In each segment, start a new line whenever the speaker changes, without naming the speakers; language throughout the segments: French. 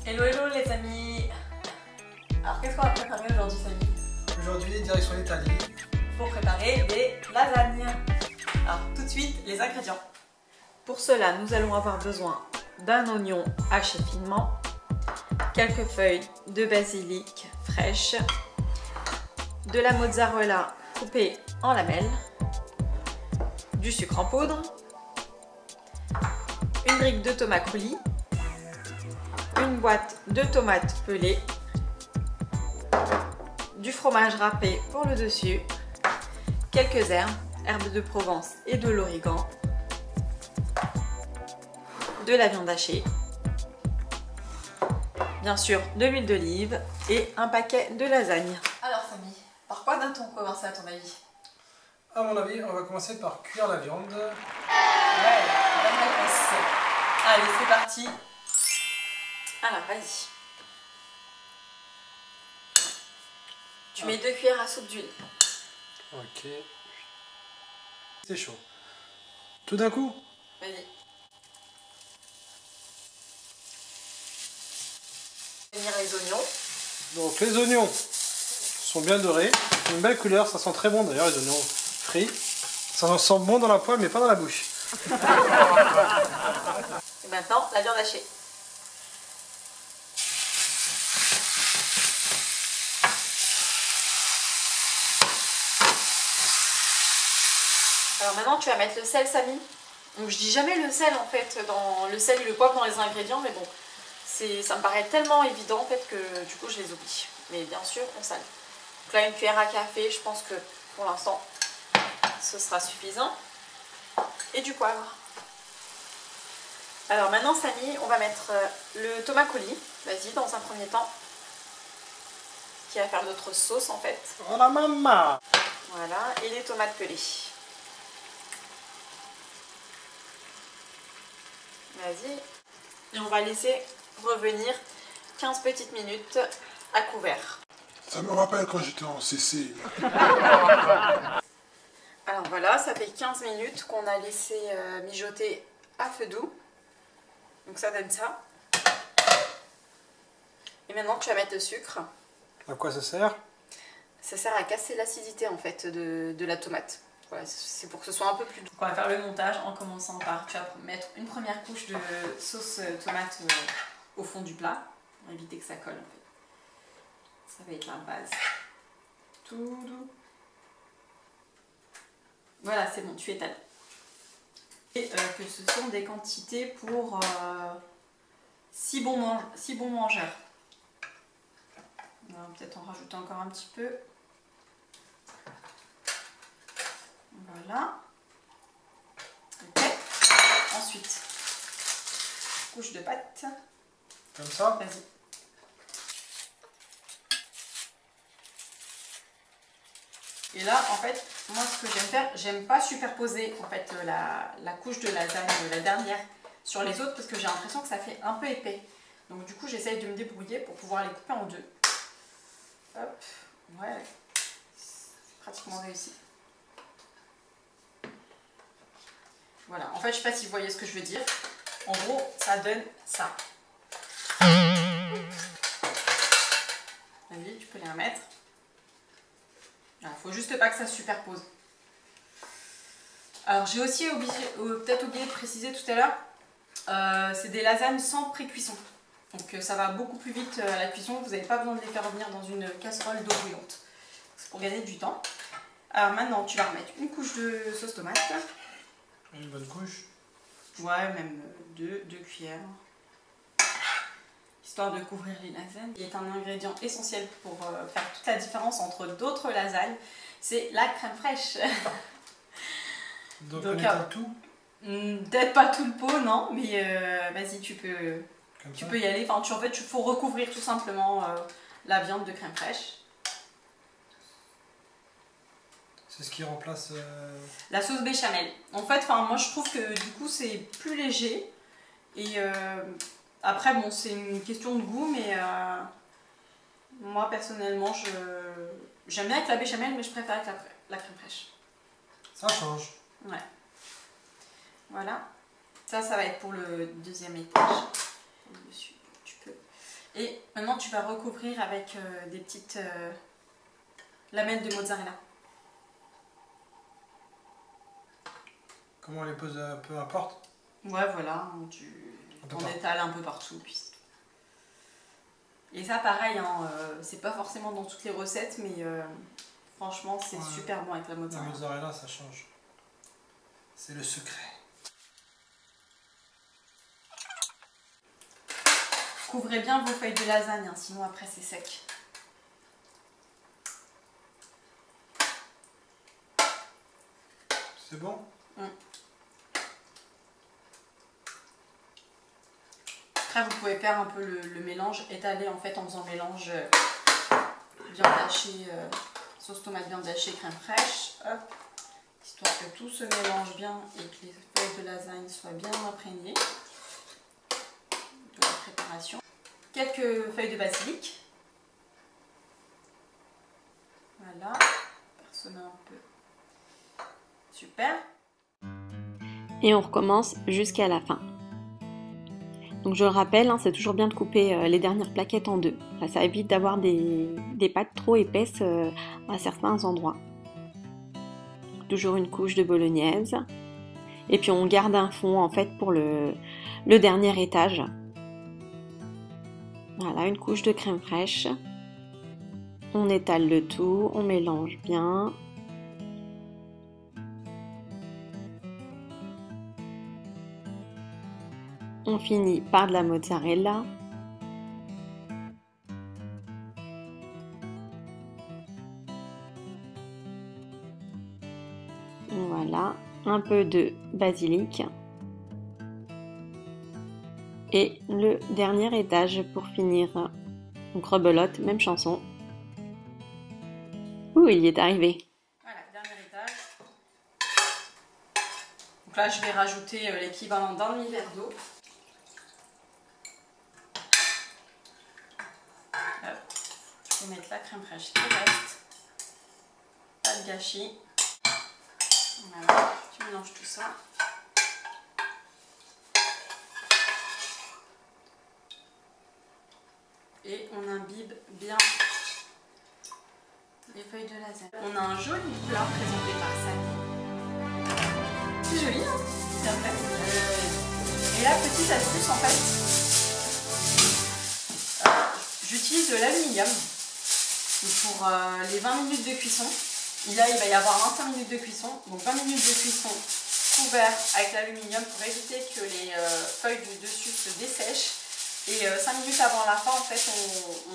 Hello hello les amis. Alors qu'est-ce qu'on va préparer aujourd'hui Samy?
Aujourd'hui, direction l'Italie.
Pour préparer des lasagnes. Alors tout de suite les ingrédients. Pour cela nous allons avoir besoin d'un oignon haché finement, quelques feuilles de basilic fraîches, de la mozzarella coupée en lamelles, du sucre en poudre, une brique de tomates coulis, une boîte de tomates pelées, du fromage râpé pour le dessus, quelques herbes de Provence et de l'origan, de la viande hachée, bien sûr de l'huile d'olive et un paquet de lasagne. Alors Samy, par quoi doit-on commencer à ton avis?
À mon avis, on va commencer par cuire la viande.
Ouais, bonne réponse. Allez, c'est parti. Alors, vas-y. Tu mets 2 cuillères à soupe d'huile.
Ok. C'est chaud. Tout d'un coup?
Vas-y. Venir les oignons.
Donc les oignons sont bien dorés. Une belle couleur, ça sent très bon d'ailleurs les oignons frits. Ça sent bon dans la poêle mais pas dans la bouche.
Et maintenant, la viande hachée. Alors maintenant tu vas mettre le sel Samy. Donc je dis jamais le sel en fait, dans le sel et le poivre dans les ingrédients, mais bon, ça me paraît tellement évident en fait que du coup je les oublie. Mais bien sûr on sale. Donc là une cuillère à café, je pense que pour l'instant ce sera suffisant. Et du poivre. Alors maintenant Samy, on va mettre le tomate coulis, vas-y dans un premier temps, qui va faire notre sauce en fait.
Oh la maman!
Voilà, et les tomates pelées. Vas-y. Et on va laisser revenir 15 petites minutes à couvert.
Ça me rappelle quand j'étais en CC.
Alors voilà, ça fait 15 minutes qu'on a laissé mijoter à feu doux. Donc ça donne ça. Et maintenant tu vas mettre le sucre.
À quoi ça sert?
Ça sert à casser l'acidité en fait de la tomate. Voilà, c'est pour que ce soit un peu plus doux. Donc on va faire le montage en commençant par, tu vas mettre une première couche de sauce tomate au fond du plat, pour éviter que ça colle en fait. Ça va être la base. Tout doux. Voilà, c'est bon, tu étales. Et que ce sont des quantités pour 6 bons mangeurs. On va peut-être en rajouter encore un petit peu. Voilà. Ok. Ensuite, couche de pâte.
Comme ça?
Vas-y. Et là, en fait, moi ce que j'aime faire, j'aime pas superposer en fait la couche de lasagne, la dernière, sur les autres parce que j'ai l'impression que ça fait un peu épais. Donc du coup, j'essaye de me débrouiller pour pouvoir les couper en deux. Hop, ouais, c'est pratiquement réussi. Voilà, en fait, je sais pas si vous voyez ce que je veux dire. En gros, ça donne ça. Vas-y, tu peux les remettre. Il faut juste pas que ça se superpose. Alors, j'ai aussi peut-être oublié de préciser tout à l'heure, c'est des lasagnes sans pré-cuisson. Donc, ça va beaucoup plus vite à la cuisson. Vous n'avez pas besoin de les faire revenir dans une casserole d'eau bouillante. C'est pour gagner du temps. Alors, maintenant, tu vas remettre une couche de sauce tomate.
Une bonne couche.
Ouais, même 2 cuillères. Histoire de couvrir les lasagnes. Il est un ingrédient essentiel pour faire toute la différence entre d'autres lasagnes. C'est la crème fraîche.
Donc on étale tout?
Peut-être pas tout le pot, non. Mais vas-y, tu peux y aller. Enfin, en fait, il faut recouvrir tout simplement la viande de crème fraîche.
C'est ce qui remplace...
La sauce béchamel. En fait, moi je trouve que du coup c'est plus léger. Et après, bon, c'est une question de goût, mais moi personnellement, j'aime bien avec la béchamel, mais je préfère avec la crème fraîche.
Ça change.
Ouais. Voilà. Ça va être pour le deuxième étage. Dessus, tu peux. Et maintenant tu vas recouvrir avec des petites lamelles de mozzarella.
Comment on les pose, peu importe.
Ouais, voilà, on étale un peu partout. Puis... Et ça, pareil, hein, c'est pas forcément dans toutes les recettes, mais franchement, c'est super bon avec la mozzarella.
La mozzarella, ça change. C'est le secret.
Couvrez bien vos feuilles de lasagne, hein, sinon après c'est sec.
C'est bon?
Après vous pouvez faire un peu le mélange, étaler en fait en faisant mélange viande hachée, sauce tomate viande hachée, crème fraîche, hop, histoire que tout se mélange bien et que les feuilles de lasagne soient bien imprégnées de la préparation. Quelques feuilles de basilic, voilà, parsemer un peu, super.
Et on recommence jusqu'à la fin. Donc je le rappelle, hein, c'est toujours bien de couper les dernières plaquettes en deux. Là, ça évite d'avoir des pâtes trop épaisses à certains endroits. Toujours une couche de bolognaise. Et puis on garde un fond en fait pour le dernier étage. Voilà, une couche de crème fraîche. On étale le tout, on mélange bien. On finit par de la mozzarella. Voilà, un peu de basilic. Et le dernier étage pour finir. Donc rebelote, même chanson. Ouh, il y est arrivé.
Voilà, dernier étage. Donc là, je vais rajouter l'équivalent d'un demi-verre d'eau. Je vais mettre la crème fraîche qui reste. Pas de gâchis. Voilà, tu mélanges tout ça. Et on imbibe bien les feuilles de lasagne. On a un joli plat présenté par Samy. C'est joli, hein? C'est fait. Et la petite astuce, en fait, j'utilise de l'aluminium pour les 20 minutes de cuisson. Là, il va y avoir 25 minutes de cuisson. Donc 20 minutes de cuisson couvert avec l'aluminium pour éviter que les feuilles du dessus se dessèchent. Et 5 minutes avant la fin, en fait,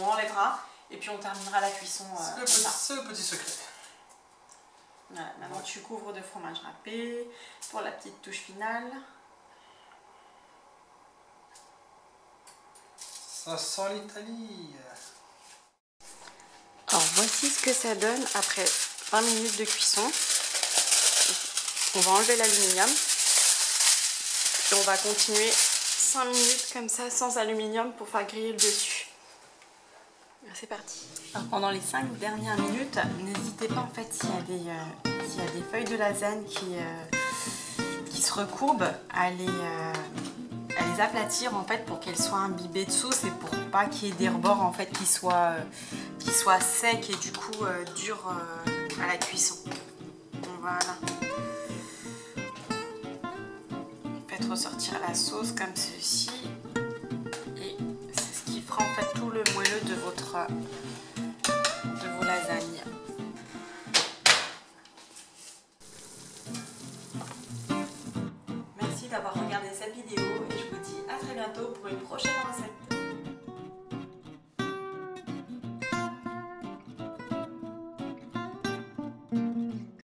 on enlèvera et puis on terminera la cuisson.
C'est le petit secret.
Voilà, maintenant tu couvres de fromage râpé pour la petite touche finale.
Ça sent l'Italie.
Alors voici ce que ça donne après 20 minutes de cuisson. On va enlever l'aluminium et on va continuer 5 minutes comme ça sans aluminium pour faire griller le dessus. C'est parti. Alors pendant les 5 dernières minutes, n'hésitez pas en fait s'il y a des feuilles de lasagne qui se recourbent à les aplatir en fait pour qu'elles soient imbibées de sauce et pour pas qu'il y ait des rebords en fait qui soient secs et du coup durs à la cuisson. Voilà. Faites ressortir la sauce comme ceci et c'est ce qui fera en fait tout le moelleux de vos lasagnes. Merci d'avoir regardé cette vidéo et je vous dis à très bientôt pour une prochaine recette.